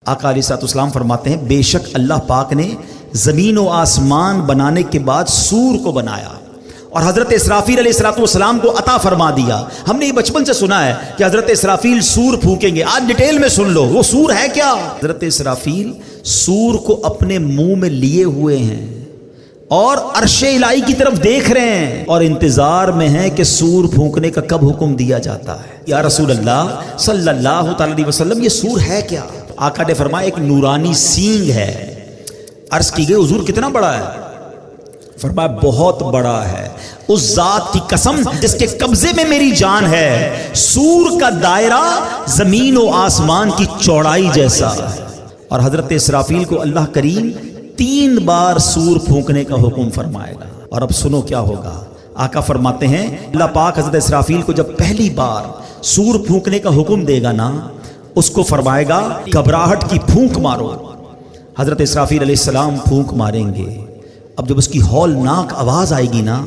آقا علیہ السلام فرماتے ہیں بے شک اللہ پاک نے زمین و آسمان بنانے کے بعد سور کو بنایا اور حضرت اسرافیل علیہ السلام کو عطا فرما دیا. ہم نے یہ بچپن سے سنا ہے کہ حضرت اسرافیل سور پھونکیں گے. آج ڈیٹیل میں سن لو وہ سور ہے کیا. حضرت اسرافیل سور کو اپنے منہ میں لیے ہوئے ہیں اور عرش الہی کی طرف دیکھ رہے ہیں اور انتظار میں ہیں کہ سور پھونکنے کا کب حکم دیا جاتا ہے. یا رسول اللہ صلی اللہ تعالی علیہ وسلم یہ سور ہے کیا؟ آقا نے فرمایا ایک نورانی سینگ ہے. عرض کی گئی حضور کتنا بڑا ہے؟ فرمایا بہت بڑا ہے. اس ذات کی قسم جس کے قبضے میں میری جان ہے سور کا دائرہ زمین و آسمان کی چوڑائی جیسا ہے. اور حضرت اسرافیل کو اللہ کریم 3 بار سور پھونکنے کا حکم فرمائے گا. اور اب سنو کیا ہوگا. آقا فرماتے ہیں اللہ پاک حضرت اسرافیل کو جب پہلی بار سور پھونکنے کا حکم دے گا نا اس کو فرمائے گا گھبراہٹ کی پھونک مارو. حضرت اسرافیل علیہ السلام پھونک ماریں گے. اب جب اس کی ہولناک آواز آئے گی نا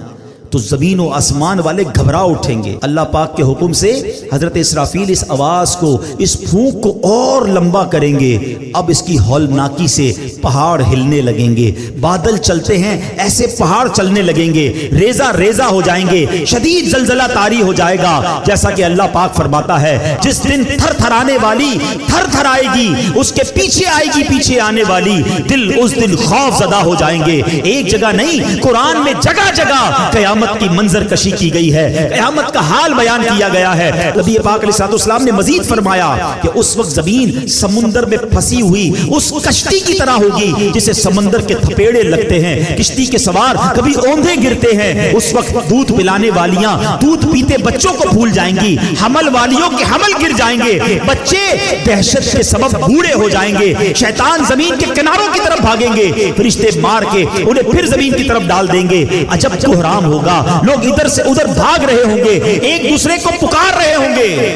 تو زمین و آسمان والے گھبرا اٹھیں گے. اللہ پاک کے حکم سے حضرت اسرافیل اس آواز کو اس پھونک کو اور لمبا کریں گے. اب اس کی ہولناکی سے پہاڑ ہلنے لگیں گے. بادل چلتے ہیں ایسے پہاڑ چلنے لگیں گے. ریزہ ریزہ ہو جائیں گے. شدید زلزلہ طاری ہو جائے گا. جیسا کہ اللہ پاک فرماتا ہے جس دن تھر تھرانے والی تھر تھر آئے گی اس کے پیچھے آئے گی پیچھے آنے والی دل اس دن خوف زدہ ہو جائیں گے. ایک جگہ نہیں قرآن میں جگہ جگہ قیامت کی منظر کشی کی گئی ہے. قیامت کا حال بیان کیا گیا ہے. نبی پاک علیہ السلام نے مزید فرمایا کہ اس وقت زمین سمندر میں پھنسی ہوئی اس کشتی کی طرح ہوگی جسے سمندر کے تھپیڑے لگتے ہیں. کشتی کے سوار کبھی اوندھے گرتے ہیں. اس وقت دودھ پلانے والیاں دودھ پیتے بچوں کو بھول جائیں گی. حمل والیوں کے حمل گر جائیں گے. بچے دہشت کے سبب بوڑھے ہو جائیں گے. شیطان زمین کے کناروں کی طرف بھاگیں گے. فرشتے مار کے انہیں پھر زمین کی طرف ڈال دیں گے. عجب کوہرام ہوگا. لوگ ادھر سے ادھر بھاگ رہے ہوں گے. ایک دوسرے کو پکار رہے ہوں گے.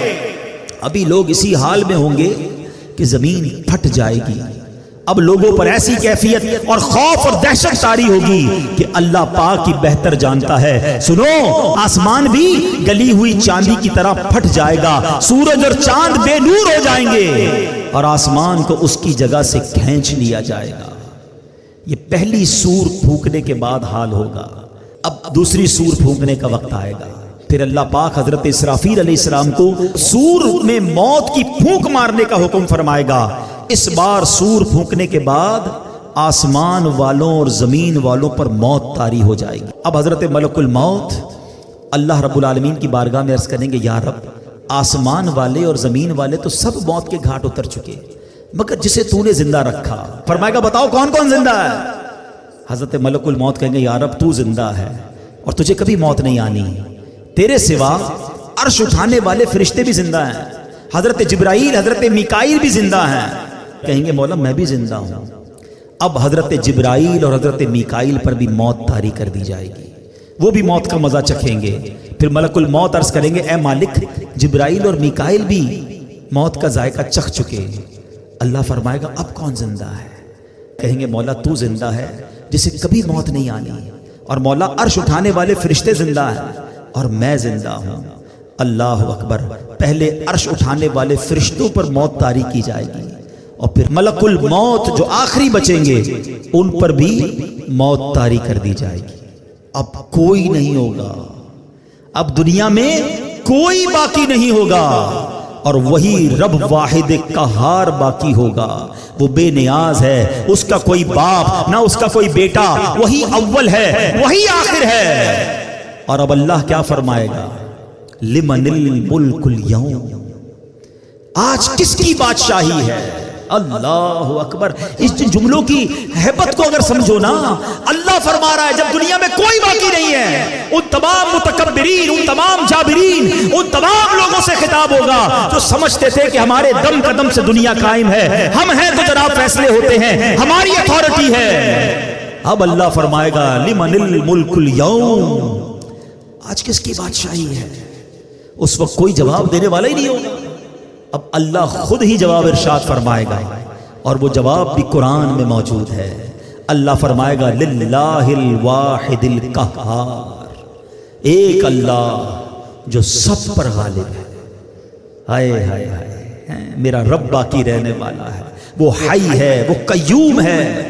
ابھی لوگ اسی حال میں ہوں گے کہ زمین پھٹ جائے گی. اب لوگوں پر ایسی کیفیت اور خوف اور دہشت طاری ہوگی کہ اللہ پاک کی بہتر جانتا ہے. سنو آسمان بھی گلی ہوئی چاندی کی طرح پھٹ جائے گا. سورج اور چاند بے نور ہو جائیں گے اور آسمان کو اس کی جگہ سے کھینچ لیا جائے گا. یہ پہلی سور پھونکنے کے بعد حال ہوگا. اب دوسری سور پھونکنے کا وقت آئے گا. پھر اللہ پاک حضرت اسرافیل علیہ السلام کو سور میں موت کی پھونک مارنے کا حکم فرمائے گا. اس بار سور پھونکنے کے بعد آسمان والوں اور زمین والوں پر موت طاری ہو جائے گی. اب حضرت ملک الموت اللہ رب العالمین کی بارگاہ میں عرض کریں گے یا رب آسمان والے اور زمین والے تو سب موت کے گھاٹ اتر چکے مگر جسے تو نے زندہ رکھا. فرمائے گا بتاؤ کون کون زندہ ہے. حضرت ملک الموت کہیں گے یا رب تو زندہ ہے اور تجھے کبھی موت نہیں آنی. تیرے سوا عرش اٹھانے والے فرشتے بھی زندہ ہیں. حضرت جبرائیل حضرت میکائیل بھی زندہ ہیں. کہیں گے مولا میں بھی زندہ ہوں. اب حضرت جبرائیل اور حضرت میکائیل پر بھی موت طاری کر دی جائے گی. وہ بھی موت کا مزہ چکھیں گے. پھر ملک الموت عرض کریں گے اے مالک جبرائیل اور میکائیل بھی موت کا ذائقہ چکھ چکے. اللہ فرمائے گا اب کون زندہ ہے. کہیں گے مولا تو زندہ ہے جسے کبھی موت نہیں آنی. اور مولا عرش اٹھانے والے فرشتے زندہ ہیں اور میں زندہ ہوں. اللہ اکبر. پہلے عرش اٹھانے والے فرشتوں پر موت طاری کی جائے گی اور پھر ملک الموت جو آخری بچیں گے ان پر بھی موت طاری کر دی جائے گی. اب کوئی نہیں ہوگا. اب دنیا میں کوئی باقی نہیں ہوگا اور وہی رب واحد قہار باقی ہوگا. وہ بے نیاز ہے. اس کا کوئی باپ نہ اس کا کوئی بیٹا. وہی اول ہے وہی آخر ہے. اور اب اللہ کیا فرمائے گا لمن الملک اليوم. آج کس کی بادشاہی ہے. اللہ اکبر. اس جملوں کی ہیبت کو اگر سمجھو نا اللہ فرما رہا ہے جب دنیا میں کوئی باقی نہیں ہے ان تمام متکبرین ان تمام جابرین ان تمام لوگوں سے خطاب ہوگا جو سمجھتے تھے کہ ہمارے دم قدم سے دنیا قائم ہے. ہم ہیں تو جناب فیصلے ہوتے ہیں ہماری اتھارٹی ہے. اب اللہ فرمائے گا لمن الملک اليوم. آج کس کی بادشاہی ہے. اس وقت کوئی جواب دینے والا ہی نہیں ہوگا. اب اللہ خود ہی جواب ارشاد فرمائے گا اور وہ جواب بھی قرآن میں موجود ہے. اللہ فرمائے گا للہ الواحد القہار. ایک اللہ جو سب پر غالب ہے. ہائے ہائے ہائے میرا رب باقی رہنے والا ہے. وہ حی ہے، وہ قیوم ہے۔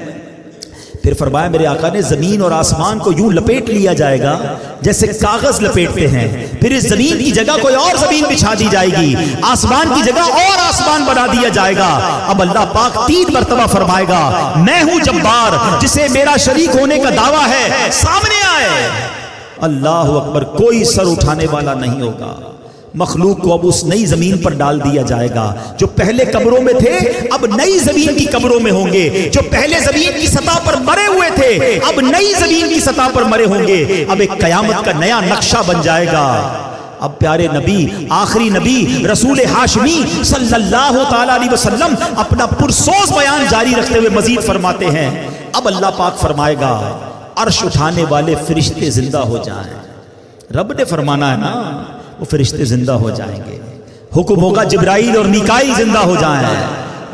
پھر فرمایا میرے آقا نے زمین اور آسمان کو یوں لپیٹ لیا جائے گا جیسے کاغذ لپیٹتے ہیں، پھر اس زمین کی جگہ کوئی اور زمین بچھا دی جائے گی، آسمان کی جگہ اور آسمان بنا دیا جائے گا۔ اب اللہ پاک 3 مرتبہ فرمائے گا میں ہوں جبار، جسے میرا شریک ہونے کا دعویٰ ہے سامنے آئے۔ اللہ اکبر، کوئی سر اٹھانے والا نہیں ہوگا۔ مخلوق کو اب اس نئی زمین پر ڈال دیا جائے گا، جو پہلے قبروں میں تھے اب نئی زمین کی قبروں میں ہوں گے، جو پہلے زمین کی سطح پر مرے ہوئے تھے اب نئی زمین کی سطح پر مرے ہوں گے۔ اب ایک قیامت کا نیا نقشہ بن جائے گا۔ اب پیارے نبی، آخری نبی رسول ہاشمی صلی اللہ تعالی علیہ وسلم اپنا پرسوز بیان جاری رکھتے ہوئے مزید فرماتے ہیں، اب اللہ پاک فرمائے گا عرش اٹھانے والے فرشتے زندہ ہو جائیں۔ رب نے فرمانا ہے نا، وہ فرشتے زندہ ہو جائیں گے، حکم ہوگا جبرائیل اور میکائیل زندہ ہو جائیں،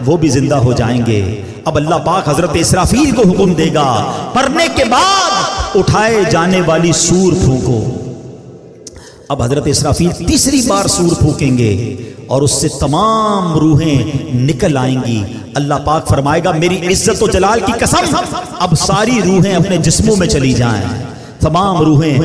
وہ بھی زندہ ہو جائیں گے۔ اب اللہ پاک حضرت اسرافیل کو حکم دے گا مرنے کے بعد اٹھائے جانے والی سور پھونکو۔ اب حضرت اسرافیل تیسری بار سور پھونکیں گے اور اس سے تمام روحیں نکل آئیں گی۔ اللہ پاک فرمائے گا میری عزت و جلال کی قسم اب ساری روحیں اپنے جسموں میں چلی جائیں، تمام روحیں